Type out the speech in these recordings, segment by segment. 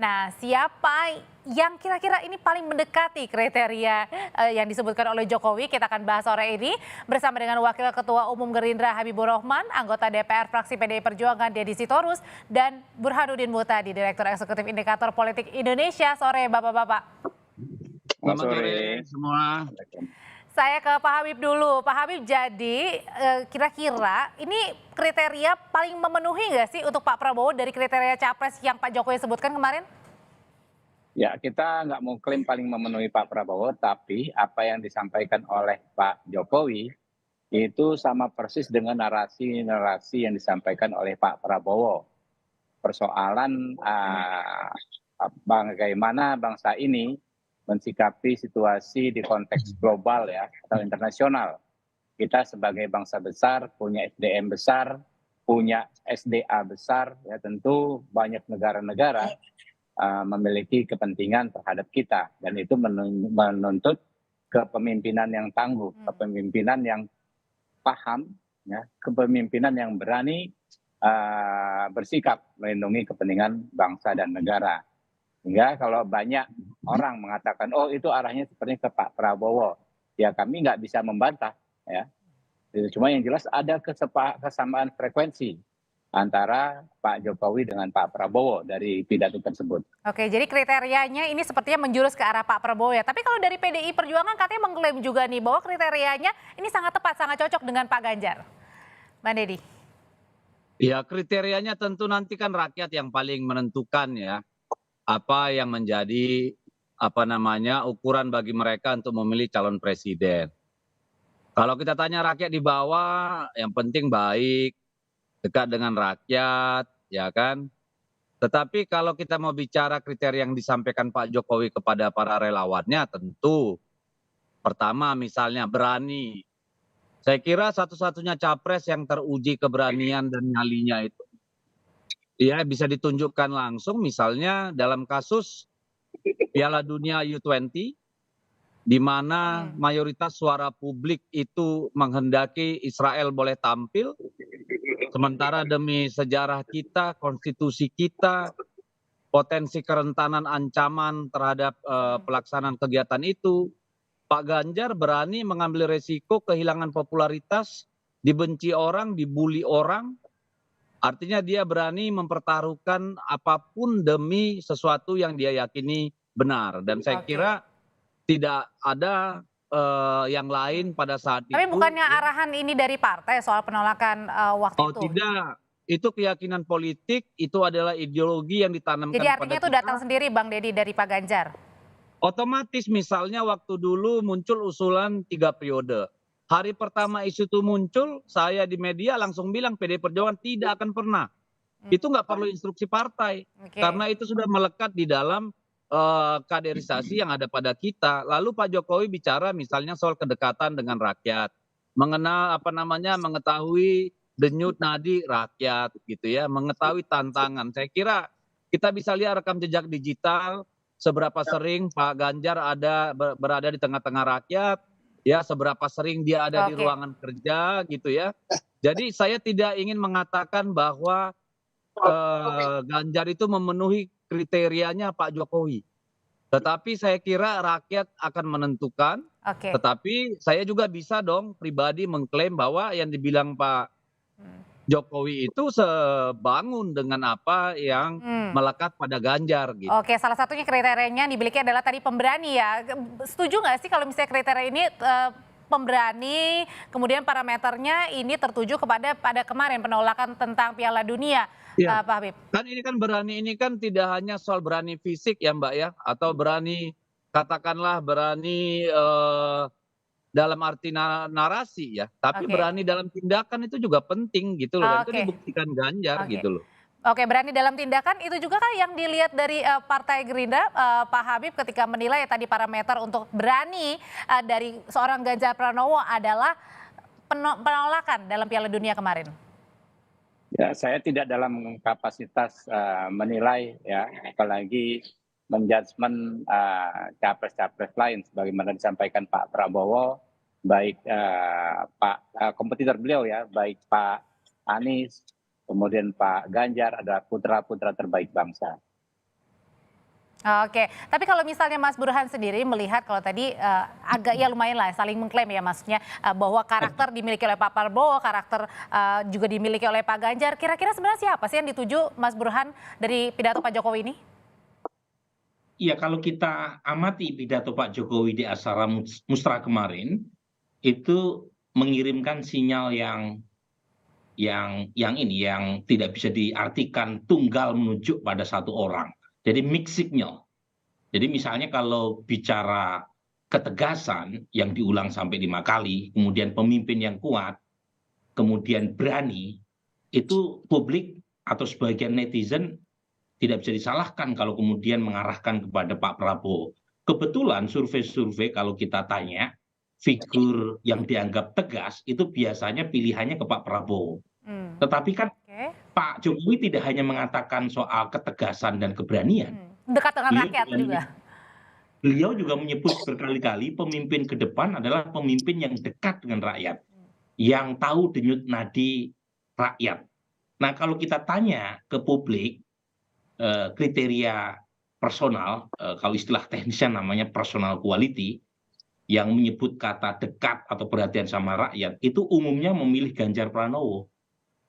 Nah, siapa yang kira-kira ini paling mendekati kriteria yang disebutkan oleh Jokowi? Kita akan bahas sore ini bersama dengan Wakil Ketua Umum Gerindra Habibur Rahman, anggota DPR fraksi PDI Perjuangan Deddy Sitorus, dan Burhanuddin Muhtadi, Direktur Eksekutif Indikator Politik Indonesia. Sore Bapak-Bapak. Selamat sore semua. Saya ke Pak Habib dulu. Pak Habib, jadi kira-kira ini kriteria paling memenuhi nggak sih untuk Pak Prabowo dari kriteria capres yang Pak Jokowi sebutkan kemarin? Ya, kita nggak mau klaim paling memenuhi Pak Prabowo, tapi apa yang disampaikan oleh Pak Jokowi itu sama persis dengan narasi-narasi yang disampaikan oleh Pak Prabowo. Persoalan bagaimana bangsa ini mensikapi situasi di konteks global ya atau internasional. Kita sebagai bangsa besar punya SDM besar, punya SDA besar, ya tentu banyak negara-negara memiliki kepentingan terhadap kita, dan itu menuntut kepemimpinan yang tangguh, kepemimpinan yang paham, ya, kepemimpinan yang berani bersikap melindungi kepentingan bangsa dan negara. Hingga kalau banyak orang mengatakan, oh itu arahnya sepertinya ke Pak Prabowo, ya kami nggak bisa membantah, ya. Cuma yang jelas ada kesamaan frekuensi antara Pak Jokowi dengan Pak Prabowo dari pidato tersebut. Oke, jadi kriterianya ini sepertinya menjurus ke arah Pak Prabowo ya. Tapi kalau dari PDI Perjuangan katanya mengklaim juga nih bahwa kriterianya ini sangat tepat, sangat cocok dengan Pak Ganjar. Mbak Deddy. Ya, kriterianya tentu nanti kan rakyat yang paling menentukan ya, apa yang menjadi ukuran bagi mereka untuk memilih calon presiden. Kalau kita tanya rakyat di bawah, yang penting baik, dekat dengan rakyat, ya kan. Tetapi kalau kita mau bicara kriteria yang disampaikan Pak Jokowi kepada para relawannya, tentu pertama misalnya berani. Saya kira satu-satunya capres yang teruji keberanian dan nyalinya itu ya bisa ditunjukkan langsung misalnya dalam kasus Piala Dunia U20, di mana mayoritas suara publik itu menghendaki Israel boleh tampil, sementara demi sejarah kita, konstitusi kita, potensi kerentanan ancaman terhadap pelaksanaan kegiatan itu, Pak Ganjar berani mengambil resiko kehilangan popularitas, dibenci orang, dibully orang. Artinya dia berani mempertaruhkan apapun demi sesuatu yang dia yakini benar. Dan saya kira tidak ada yang lain pada saat itu. Tapi bukannya arahan ini dari partai soal penolakan waktu Oh itu? tidak, itu keyakinan politik, itu adalah ideologi yang ditanamkan Jadi pada artinya itu kita. datang sendiri Bang Deddy dari Pak Ganjar? Otomatis misalnya waktu dulu muncul usulan 3 periode. Hari pertama isu itu muncul, saya di media langsung bilang PDI Perjuangan tidak akan pernah. Itu nggak perlu instruksi partai, karena itu sudah melekat di dalam kaderisasi yang ada pada kita. Lalu Pak Jokowi bicara misalnya soal kedekatan dengan rakyat, mengenal mengetahui denyut nadi rakyat gitu ya, mengetahui tantangan. Saya kira kita bisa lihat rekam jejak digital, seberapa sering Pak Ganjar berada di tengah-tengah rakyat, ya seberapa sering dia ada di ruangan kerja gitu ya. Jadi saya tidak ingin mengatakan bahwa Ganjar itu memenuhi kriterianya Pak Jokowi. Tetapi saya kira rakyat akan menentukan. Tetapi saya juga bisa dong pribadi mengklaim bahwa yang dibilang Pak Jokowi itu sebangun dengan apa yang melekat pada Ganjar gitu. Oke, salah satunya kriterianya dimiliki adalah tadi pemberani ya. Setuju nggak sih kalau misalnya kriteria ini pemberani, kemudian parameternya ini tertuju pada kemarin penolakan tentang Piala Dunia, Ya, Pak Habib? kan ini kan berani ini kan tidak hanya soal berani fisik ya Mbak ya, atau berani katakanlah berani dalam arti narasi ya, tapi berani dalam tindakan itu juga penting gitu loh, dan itu dibuktikan Ganjar gitu loh. Oke, berani dalam tindakan itu juga kan yang dilihat dari Partai Gerindra, Pak Habib ketika menilai tadi parameter untuk berani dari seorang Ganjar Pranowo adalah penolakan dalam Piala Dunia kemarin. Ya, saya tidak dalam kapasitas menilai ya, apalagi menjudgment capres-capres lain sebagaimana disampaikan Pak Prabowo, baik kompetitor beliau ya, baik Pak Anies, kemudian Pak Ganjar adalah putra-putra terbaik bangsa. Oke, tapi kalau misalnya Mas Burhan sendiri melihat kalau tadi agak ya lumayan lah saling mengklaim ya maksudnya bahwa karakter dimiliki oleh Pak Prabowo, karakter juga dimiliki oleh Pak Ganjar. Kira-kira sebenarnya siapa sih yang dituju Mas Burhan dari pidato Pak Jokowi ini? Iya, kalau kita amati pidato Pak Jokowi di acara Musra kemarin, itu mengirimkan sinyal yang tidak bisa diartikan tunggal menunjuk pada satu orang. Jadi mix signal. Jadi misalnya kalau bicara ketegasan yang diulang sampai 5 kali, kemudian pemimpin yang kuat, kemudian berani, itu publik atau sebagian netizen tidak bisa disalahkan kalau kemudian mengarahkan kepada Pak Prabowo. Kebetulan survei-survei kalau kita tanya, figur yang dianggap tegas itu biasanya pilihannya ke Pak Prabowo. Tetapi kan Oke. Pak Jokowi tidak hanya mengatakan soal ketegasan dan keberanian. Dekat dengan Beliau rakyat juga. Beliau juga menyebut berkali-kali pemimpin ke depan adalah pemimpin yang dekat dengan rakyat, yang tahu denyut nadi rakyat. Nah, kalau kita tanya ke publik kriteria personal, kalau istilah teknisnya namanya personal quality, yang menyebut kata dekat atau perhatian sama rakyat, itu umumnya memilih Ganjar Pranowo.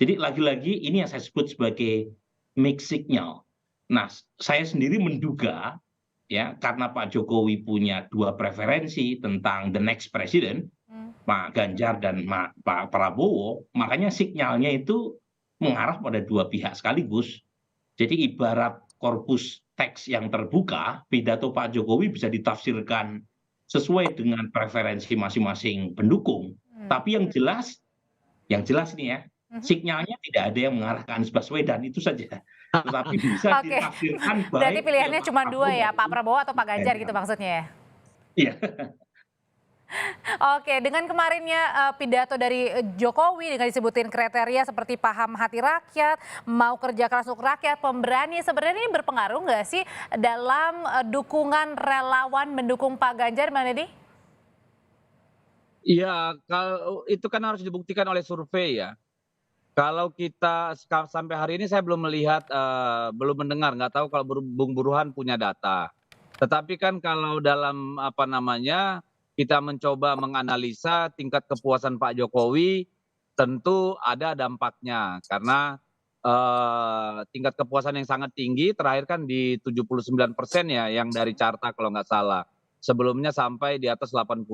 Jadi lagi-lagi ini yang saya sebut sebagai mixed signal. Nah, saya sendiri menduga ya karena Pak Jokowi punya dua preferensi tentang the next president, Pak Ganjar dan Pak Prabowo, makanya sinyalnya itu mengarah pada dua pihak sekaligus. Jadi ibarat korpus teks yang terbuka, pidato Pak Jokowi bisa ditafsirkan sesuai dengan preferensi masing-masing pendukung. Tapi yang jelas ini ya, sinyalnya tidak ada yang mengarah ke Anies Baswedan, itu saja. Tetapi bisa Oke. ditafsirkan baik. Berarti pilihannya Pak cuma dua ya, Prabowo Pak Prabowo atau Pak Ganjar Ganjar. gitu maksudnya ya? Iya. Oke, dengan kemarinnya pidato dari Jokowi dengan disebutin kriteria seperti paham hati rakyat, mau kerja keras untuk rakyat, pemberani, sebenarnya ini berpengaruh nggak sih dalam dukungan relawan mendukung Pak Ganjar, Bang Deddy? Iya, kalau itu kan harus dibuktikan oleh survei ya. Kalau kita sampai hari ini saya belum melihat, belum mendengar, nggak tahu kalau Bung Burhan punya data. Tetapi kan kalau dalam apa namanya, kita mencoba menganalisa tingkat kepuasan Pak Jokowi, tentu ada dampaknya karena tingkat kepuasan yang sangat tinggi terakhir kan di 79% ya yang dari carta kalau nggak salah. Sebelumnya sampai di atas 82.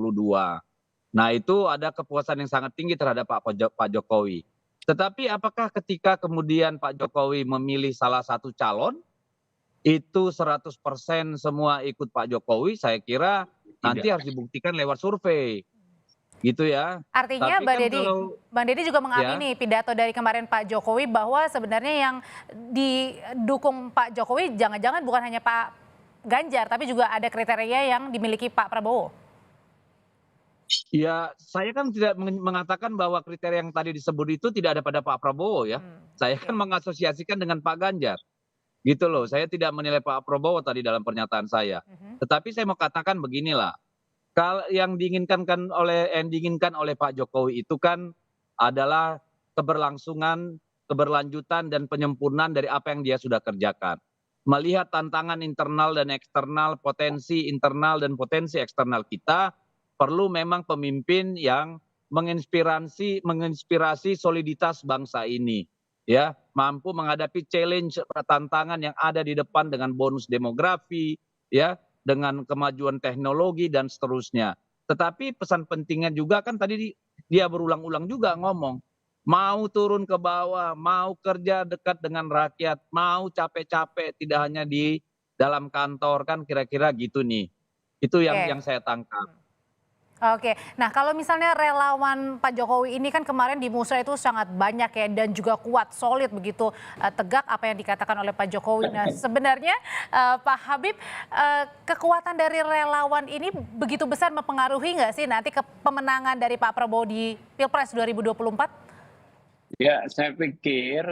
Nah itu ada kepuasan yang sangat tinggi terhadap Pak Jokowi. Tetapi apakah ketika kemudian Pak Jokowi memilih salah satu calon, itu 100% semua ikut Pak Jokowi, saya kira nanti harus dibuktikan lewat survei. Gitu ya. Artinya Tapi kan Bang Deddy juga ya, mengamini pidato dari kemarin Pak Jokowi bahwa sebenarnya yang didukung Pak Jokowi jangan-jangan bukan hanya Pak Ganjar, tapi juga ada kriteria yang dimiliki Pak Prabowo. ya saya kan tidak mengatakan bahwa kriteria yang tadi disebut itu tidak ada pada Pak Prabowo ya. Saya kan mengasosiasikan dengan Pak Ganjar. Gitu loh, saya tidak menilai Pak Prabowo tadi dalam pernyataan saya. Tetapi saya mau katakan beginilah, kalau yang diinginkan oleh Pak Jokowi itu kan adalah keberlangsungan, keberlanjutan dan penyempurnaan dari apa yang dia sudah kerjakan. Melihat tantangan internal dan eksternal, potensi internal dan potensi eksternal kita, perlu memang pemimpin yang menginspirasi soliditas bangsa ini. Ya, mampu menghadapi challenge tantangan yang ada di depan dengan bonus demografi, ya, dengan kemajuan teknologi dan seterusnya. Tetapi pesan pentingnya juga kan tadi dia berulang-ulang juga ngomong, mau turun ke bawah, mau kerja dekat dengan rakyat, mau capek-capek tidak hanya di dalam kantor, kan kira-kira gitu nih. Itu yang saya tangkap. Oke, nah kalau misalnya relawan Pak Jokowi ini kan kemarin di Musra itu sangat banyak ya dan juga kuat, solid begitu tegak apa yang dikatakan oleh Pak Jokowi. Nah sebenarnya Pak Habib, kekuatan dari relawan ini begitu besar mempengaruhi nggak sih nanti ke pemenangan dari Pak Prabowo di Pilpres 2024? Ya, saya pikir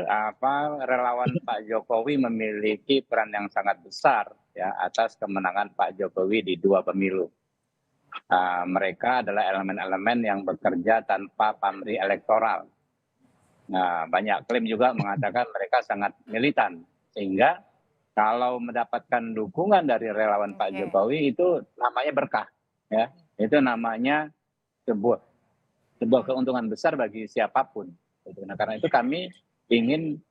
relawan Pak Jokowi memiliki peran yang sangat besar ya atas kemenangan Pak Jokowi di dua pemilu. Mereka adalah elemen-elemen yang bekerja tanpa pamrih elektoral. Nah, banyak klaim juga mengatakan mereka sangat militan, sehingga kalau mendapatkan dukungan dari relawan Pak Oke. Jokowi itu namanya berkah, ya. Itu namanya sebuah keuntungan besar bagi siapapun. Gitu. Nah, karena itu kami ingin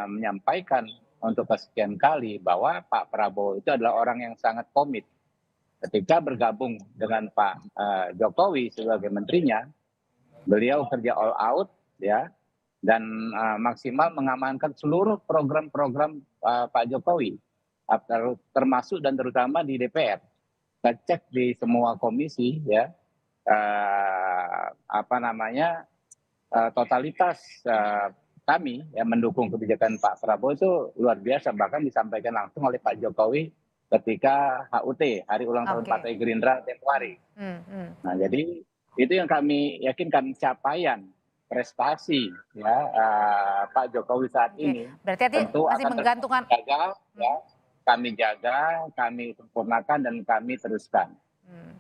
menyampaikan untuk kesekian kali bahwa Pak Prabowo itu adalah orang yang sangat komit. Ketika bergabung dengan Pak Jokowi sebagai menterinya, beliau kerja all out, ya, dan maksimal mengamankan seluruh program-program Pak Jokowi, termasuk dan terutama di DPR. Kita cek di semua komisi, ya, totalitas kami yang mendukung kebijakan Pak Prabowo itu luar biasa, bahkan disampaikan langsung oleh Pak Jokowi ketika HUT, Hari Ulang Tahun Oke. Partai Gerindra tempo hari. Nah, jadi itu yang kami yakinkan capaian prestasi, ya, Pak Jokowi saat Oke. ini Berarti nanti tentu masih akan terus menggantungkan. jaga, ya, kami jaga, kami sempurnakan dan kami teruskan. Hmm.